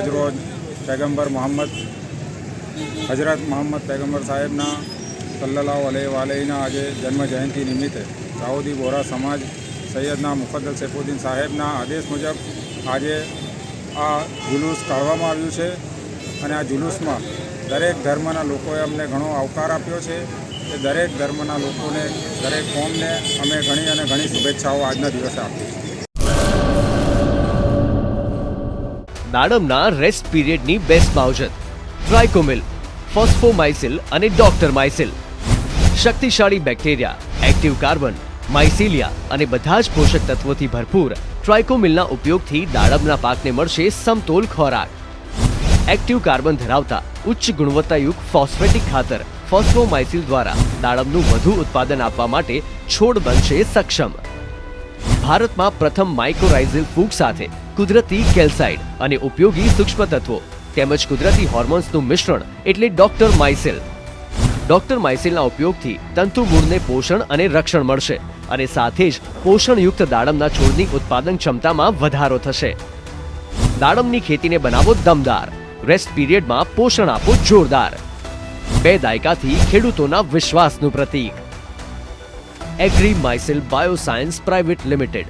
આજરોજ पैगंबर मोहम्मद हजरत मोहम्मद पैगंबर साहेबना सल्लल्लाहु अलैहि वालैहिना आज जन्म जयंती निमित्ते दाऊदी बोरा समाज सैयदना मुफद्दल सैफुद्दीन साहेबना आदेश मुजब आज आ जुलूस काढवामां आव्युं छे अने आ जुलूसमां दरेक धर्मना लोकोए अमने घणो आवकार आप्यो छे। ए दरेक धर्मना लोकोने दरेक कोमने अमे घणी अने घणी शुभेच्छाओ आजना दिवसे आपीए छीए। દાડમના રેસ્ટ પીરિયડની બેસ્ટ માવજત ટ્રાઇકોમિલ, ફોસ્ફોમાઇસિલ અને ડોક્ટર માઇસિલ શક્તિશાળી બેક્ટેરિયા, એક્ટિવ કાર્બન, માઇસિલિયા અને બધા જ પોષક તત્વોથી ભરપૂર ટ્રાઇકોમિલના ઉપયોગથી દાડમના પાકને મળશે સમતોલ ખોરાક। એક્ટિવ કાર્બન ધરાવતા ઉચ્ચ ગુણવત્તાયુક્ત ફોસ્ફેટિક ખાતર ફોસ્ફોમાઇસિલ દ્વારા દાડમનું વધુ ઉત્પાદન આપવા માટે છોડ બનશે સક્ષમ। ભારતમાં પ્રથમ માઇક્રોરાઇઝલ ફૂગ સાથે કુદરતી કેલ્સાઇડ અને ઉપયોગી સૂક્ષ્મ તત્વો તેમજ કુદરતી હોર્મોન્સનું મિશ્રણ એટલે ડોક્ટર માઇસિલ। ડોક્ટર માઇસિલના ઉપયોગથી તંતુમૂળને પોષણ અને રક્ષણ મળશે અને સાથે જ પોષણયુક્ત દાડમના છોડની ઉત્પાદન ક્ષમતામાં વધારો થશે। દાડમની ખેતીને બનાવો દમદાર, રેસ્ટ પીરિયડમાં પોષણ આપો જોરદાર। 2 દાયકાથી ખેડૂતોના વિશ્વાસનું પ્રતીક। Agri Mycil Bioscience Private limited.